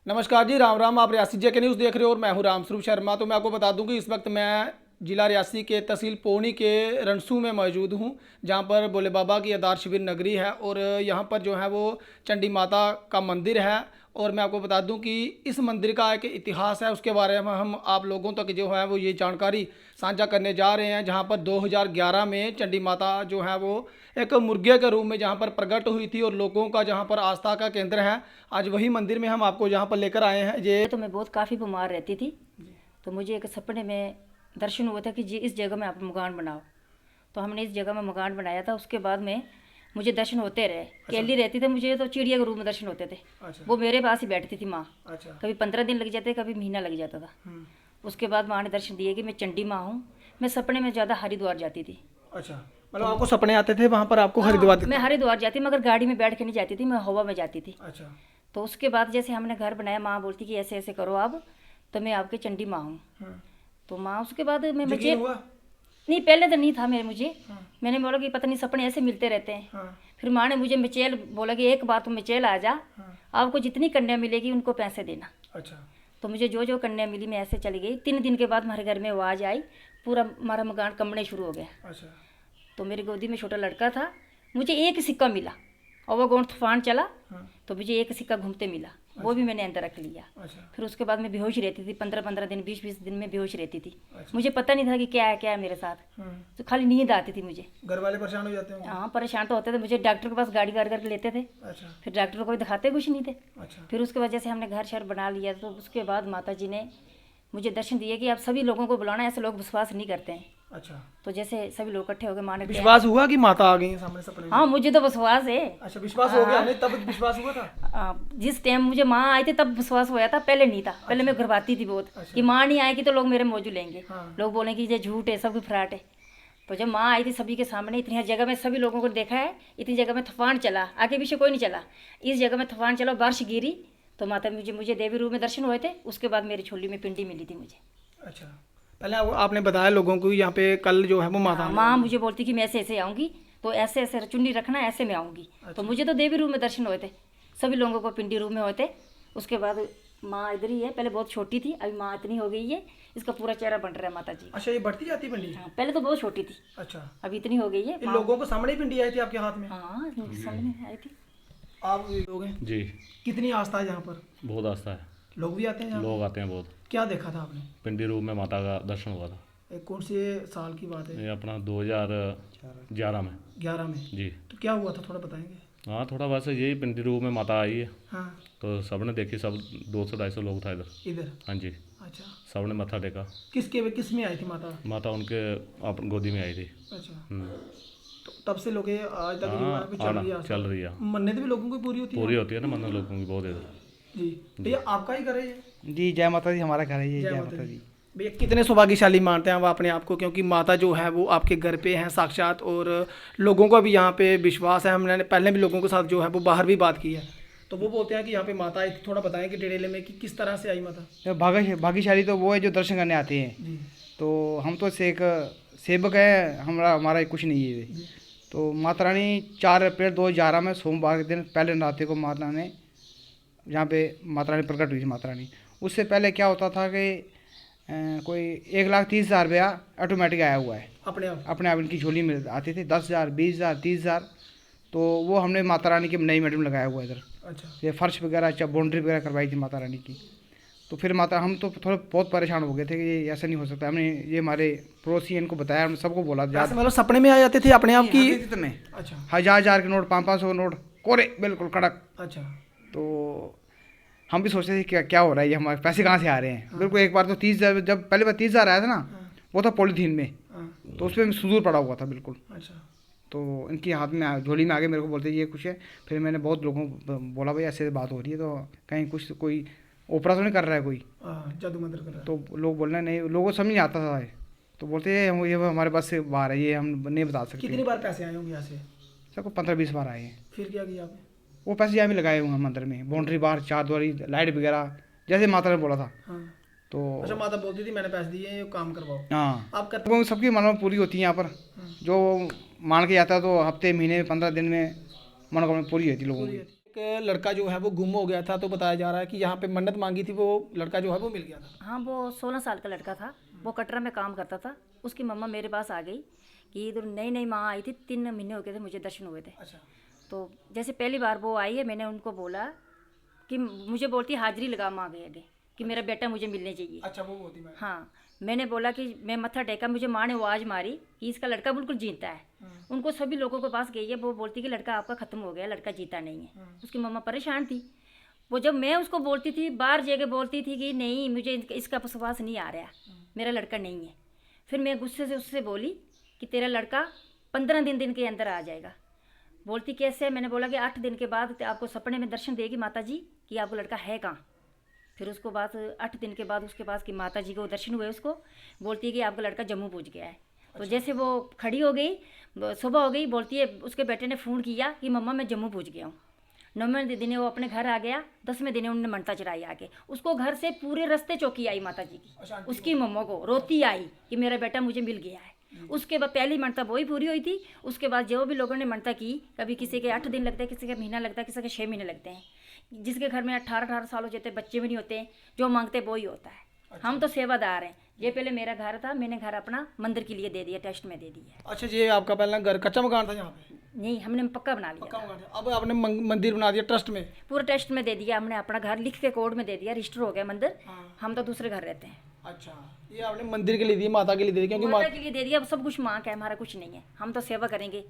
नमस्कार जी, राम राम। आप रियासी जेके न्यूज़ देख रहे हो और मैं हूं रामस्वरूप शर्मा। तो मैं आपको बता दूं कि इस वक्त मैं जिला रियासी के तहसील पौनी के रणसू में मौजूद हूं, जहां पर भोले बाबा की आधार शिविर नगरी है और यहां पर जो है वो चंडी माता का मंदिर है। और मैं आपको बता दूं कि इस मंदिर का एक इतिहास है, उसके बारे में हम आप लोगों तक जो है वो ये जानकारी साझा करने जा रहे हैं। जहां पर 2011 में चंडी माता जो है वो एक मुर्गे के रूप में जहां पर प्रकट हुई थी और लोगों का जहां पर आस्था का केंद्र है। आज वही मंदिर में हम आपको जहां पर लेकर आए हैं। ये तो मैं बहुत काफ़ी बीमार रहती थी, तो मुझे एक सपने में दर्शन हुआ था कि जी इस जगह में आप मकान बनाओ। तो हमने इस जगह में मकान बनाया था। उसके बाद में मुझे दर्शन होते रहे। अकेली रहती थी, मुझे तो चिड़िया के रूप में दर्शन होते थे। वो मेरे पास ही बैठती थी माँ। कभी 15 दिन लग जाते, कभी महीना लग जाता था। उसके बाद माँ ने दर्शन दिए कि मैं चंडी माँ हूँ। मैं सपने में ज़्यादा हरिद्वार जाती थी। अच्छा, मतलब आपको सपने आते थे वहां पर आपको हरिद्वार मैं हरिद्वार जाती, मगर गाड़ी में बैठ के नहीं जाती थी, मैं हवा में जाती थी। अच्छा। तो उसके बाद जैसे हमने घर बनाया, माँ बोलती कि ऐसे ऐसे करो आप, तो मैं आपकी चंडी माँ हूँ। तो माँ उसके बाद मैं मुझे नहीं, पहले तो नहीं था मुझे। मैंने बोला कि पता नहीं सपने ऐसे मिलते रहते हैं। फिर माँ ने मुझे मिचेल बोला कि एक बार तो मिचेल आ जा, आपको जितनी कन्या मिलेगी उनको पैसे देना। अच्छा। तो मुझे जो जो कन्या मिली मैं ऐसे चली गई। 3 दिन के बाद हमारे घर में आवाज़ आई, पूरा हमारा मकान कंबने शुरू हो गया। अच्छा। तो मेरी गोदी में छोटा लड़का था, मुझे एक सिक्का मिला और वो गोंड तूफान चला। तो मुझे एक सिक्का घूमते मिला, वो भी मैंने अंदर रख लिया। फिर उसके बाद मैं बेहोश रहती थी, 15-15 दिन, 20-20 दिन में बेहोश रहती थी। मुझे पता नहीं था कि क्या है मेरे साथ। तो खाली नींद आती थी मुझे। घर वाले परेशान हो जाते हैं? हाँ, परेशान तो होते थे। मुझे डॉक्टर के पास गाड़ी करके लेते थे। अच्छा। फिर डॉक्टर को कोई दिखाते कुछ नहीं थे। अच्छा। फिर उसके वजह से हमने घर शहर बना लिया। तो उसके बाद माता जी ने मुझे दर्शन दिए कि आप सभी लोगों को बुलाना, ऐसे लोग विश्वास नहीं करते हैं। अच्छा। तो जैसे सभी लोग इकट्ठे हो गए, माँ ने विश्वास हुआ कि माता आ गई सामने सपने में? हाँ, मुझे तो विश्वास है। अच्छा, विश्वास हो गया? नहीं, तब विश्वास हुआ था? जिस टाइम मुझे माँ आई थी तब विश्वास हुआ था, पहले नहीं था। पहले मैं घबराती थी बहुत कि माँ नहीं आएगी तो लोग मेरे मौजू लेंगे। लोग बोलेंगे ये झूठ है, सब कुछ फ्रॉड है। तो जब माँ आई थी सभी के सामने, इतनी जगह में सभी लोगों को देखा है, इतनी जगह में तूफान चला, आगे पीछे कोई नहीं चला, इस जगह में तूफान चला, बारिश गिरी। तो माता मुझे देवी रूप में दर्शन हुए थे। उसके बाद मेरी छोली में पिंडी मिली थी मुझे। अच्छा, पहले आपने बताया लोगों को यहाँ पे कल जो है वो माता माँ मुझे बोलती कि मैं ऐसे ऐसे आऊँगी, तो ऐसे ऐसे चुन्नी रखना, ऐसे में आऊँगी। तो मुझे तो देवी रूप में दर्शन हुए थे, सभी लोगों को पिंडी रूप में हुए थे। उसके बाद माँ इधर ही है, पहले बहुत छोटी थी, अभी माँ इतनी हो गई है, इसका पूरा चेहरा बन रहा है माता जी। अच्छा, ये बढ़ती जाती पिंडी? हाँ, पहले तो बहुत छोटी थी। अच्छा। अभी इतनी हो गई है। इन लोगों को सामने ही पिंडी आई थी आपके हाथ में? हाँ, सामने आई थी। आप लोग हैं जी, कितनी आस्था है यहाँ पर? बहुत आस्था है, लोग भी आते हैं यहाँ? लोग आते हैं बहुत। क्या देखा था आपने? पिंडी रूप में माता का दर्शन हुआ था। कौन से साल की बात है? ये अपना 2011 में। 11 में? जी। तो क्या हुआ था, थोड़ा बताएंगे? हाँ, थोड़ा वैसे यही पिंडी रूप में माता आई है। हाँ। तो सब ने देखी, सब 200-250 लोग था इधर? हाँ जी। अच्छा। सब ने मत्था टेका। किस में आई थी माता? माता उनके अपन गोदी में आई थी। अच्छा। तो तब से लोग आज तक जो है चल रही है। मन्नत भी लोगों की पूरी होती है ना, मन्नत लोगों की बहुत इधर। जी। भैया आपका ही घर है ये? जी, जय माता दी, हमारा घर है ये। जय माता दी। भैया कितने सौभाग्यशाली मानते हैं आप अपने आप को, क्योंकि माता जो है वो आपके घर पे हैं साक्षात, और लोगों का भी यहाँ पे विश्वास है। हमने पहले भी लोगों के साथ जो है वो बाहर भी बात की है, तो वो बोलते हैं कि यहाँ पे माता आई। थोड़ा बताएं कि डिटेल में कि किस तरह से आई माता? भाग्यशाली तो वो है जो दर्शन करने आते हैं। तो हम तो एक सेवक है, हमारा कुछ नहीं है। तो माता रानी 4 अप्रैल 2011 में सोमवार के दिन पहले नराते को माता ने यहाँ पे माता रानी प्रकट हुई थी। माता रानी उससे पहले क्या होता था कि कोई 1,30,000 रुपया ऑटोमेटिक आया हुआ है, अपने आप इनकी झोली में आते थे। 10,000, 20,000, 30,000। तो वो हमने माता रानी की नई मैडम लगाया हुआ है इधर। अच्छा। ये फर्श वगैरह बाउंड्री वगैरह करवाई थी माता रानी की। तो फिर हम तो थोड़े बहुत परेशान हो गए थे कि ये ऐसा नहीं हो सकता। हमने ये हमारे पड़ोसी इनको बताया, हमने सबको बोला। मतलब सपने में आ जाते थे अपने आप की? इतने। अच्छा। 1,000 के नोट, 500 नोट कोरे, बिल्कुल कड़क। अच्छा। तो हम भी सोचते थे क्या हो रहा है, ये हमारे पैसे कहाँ से आ रहे हैं। बिल्कुल एक बार तो 30,000, जब पहले बार 30,000 आया था ना, वो था पॉलीथीन में, तो उस पर सिंदूर पड़ा हुआ था बिल्कुल। अच्छा। तो इनके हाथ में झोली में आगे मेरे को बोलते ये कुछ है। फिर मैंने बहुत लोगों को बोला भाई ऐसे बात हो रही है, तो कहीं कुछ कोई ओपरा तो नहीं कर रहा है, कोई जादू मंत्र कर रहा है। तो लोग बोल रहे नहीं, लोगों को समझ नहीं आता था। तो बोलते ये हमारे पास से बाहर है, ये हम नहीं बता सकते। कितनी बार पैसे आए होंगे यहाँ से? सबको 15-20 बार आए हैं। फिर क्या किया आपने? वो पैसे यहाँ भी लगाए हुए हैं मंदिर में, बाउंड्री बाहर, चारद्वारी, लाइट वगैरह, जैसे माता ने बोला था। तो अच्छा, माता बोलती थी मैंने पैसे दिए, ये काम करवाओ। हाँ, आप करते? सबकी मनोकामना पूरी होती है यहाँ पर। जो मान के जाता है तो हफ्ते, महीने, 15 दिन में मनोकामना पूरी होती है लोगों की। एक लड़का जो है वो गुम हो गया था, तो बताया जा रहा है कि यहाँ पे मन्नत मांगी थी, वो लड़का जो है वो मिल गया था। हाँ, वो 16 साल का लड़का था, वो कटरा में काम करता था। उसकी मम्मा मेरे पास आ गई कि इधर नई नई माँ आई थी, 3 महीने हो गए थे मुझे दर्शन हुए थे। अच्छा। तो जैसे पहली बार वो आई है, मैंने उनको बोला कि मुझे बोलती हाजिरी लगा माँ गए आगे कि मेरा बेटा मुझे मिलने चाहिए। अच्छा, वो होती मैं। हाँ, मैंने बोला कि मैं मत्था टेका, मुझे माँ ने आवाज़ मारी कि इसका लड़का बिल्कुल जीता है। उनको सभी लोगों के पास गई है, वो बोलती कि लड़का आपका ख़त्म हो गया, लड़का जीता नहीं है। उसकी मम्मा परेशान थी। वो जब मैं उसको बोलती थी, बाहर जगह बोलती थी कि नहीं मुझे इसका विश्वास नहीं आ रहा, मेरा लड़का नहीं है। फिर मैं गुस्से से उससे बोली कि तेरा लड़का 15 दिन के अंदर आ जाएगा। बोलती कैसे? मैंने बोला कि 8 दिन के बाद आपको सपने में दर्शन देगी माता जी कि आपको लड़का है कहाँ। फिर उसको बाद 8 दिन के बाद उसके पास कि माता जी को दर्शन हुए, उसको बोलती है कि आपका लड़का जम्मू पहुंच गया है। तो जैसे वो खड़ी हो गई, सुबह हो गई, बोलती है उसके बेटे ने फ़ोन किया कि मम्मा मैं जम्मू पहुंच गया हूँ। 9वें दिन वो अपने घर आ गया, 10वें दिन उन्होंने मनता चढ़ाई आके। उसको घर से पूरे रास्ते चौकी आई माता जी की, उसकी मम्मा को रोती आई कि मेरा बेटा मुझे मिल गया है। उसके बाद पहली मनता वही पूरी हुई थी। उसके बाद जो भी लोगों ने मनता की, कभी किसी के 8 दिन लगते हैं, किसी के महीना लगता है, किसी के 6 महीने लगते हैं। जिसके घर में 18 साल हो जाते, बच्चे भी नहीं होते, जो मांगते वो ही होता है। हम तो सेवादार हैं। ये पहले मेरा घर था, मैंने घर अपना मंदिर के लिए दे दिया, टेस्ट में दे दिया। अच्छा, ये आपका पहला घर कच्चा मकान था यहाँ पे? नहीं, हमने पक्का बना लिया, पक्का मकान था। अब आपने मंदिर बना दिया ट्रस्ट में? पूरा टेस्ट में दे दिया हमने, अपना घर लिख के कोड में दे दिया, रजिस्टर हो गया मंदिर। हम तो दूसरे घर रहते हैं। अच्छा, ये आपने मंदिर के लिए दी, माता के लिए दे दी, क्योंकि माता के लिए दे दिया। अब सब कुछ माँ का है, हमारा कुछ नहीं है। हम तो सेवा करेंगे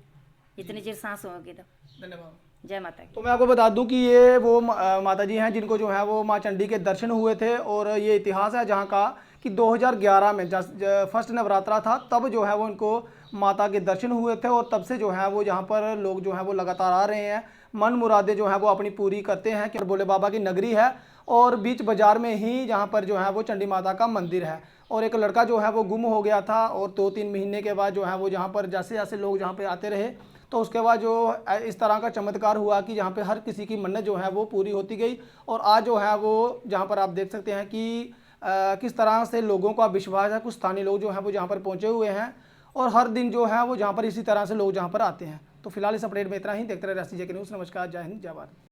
जितनी देर सांस होगी। तो धन्यवाद। जय माता की। तो मैं आपको बता दूं कि ये वो माता जी हैं जिनको जो है वो माँ चंडी के दर्शन हुए थे, और ये इतिहास है जहाँ का कि 2011 में फर्स्ट नवरात्रा था, तब जो है वो इनको माता के दर्शन हुए थे, और तब से जो है वो यहाँ पर लोग जो है वो लगातार आ रहे हैं, मन मुरादें जो है वो अपनी पूरी करते हैं। कि भोले बाबा की नगरी है, और बीच बाजार में ही जहाँ पर जो है वो चंडी माता का मंदिर है। और एक लड़का जो है वो गुम हो गया था, और 2-3 महीने के बाद जो है वो जहाँ पर जैसे जैसे लोग जहाँ पर आते रहे, तो उसके बाद जो इस तरह का चमत्कार हुआ कि जहाँ पे हर किसी की मन्नत जो है वो पूरी होती गई। और आज जो है वो जहाँ पर आप देख सकते हैं कि किस तरह से लोगों का विश्वास है, कुछ स्थानीय लोग जो हैं वो जहाँ पर पहुँचे हुए हैं, और हर दिन जो है वो जहाँ पर इसी तरह से लोग जहाँ पर आते हैं। तो फिलहाल इस अपडेट में इतना ही। देखते रहे राष्ट्रीय न्यूज़। नमस्कार, जय हिंद, जय भारत।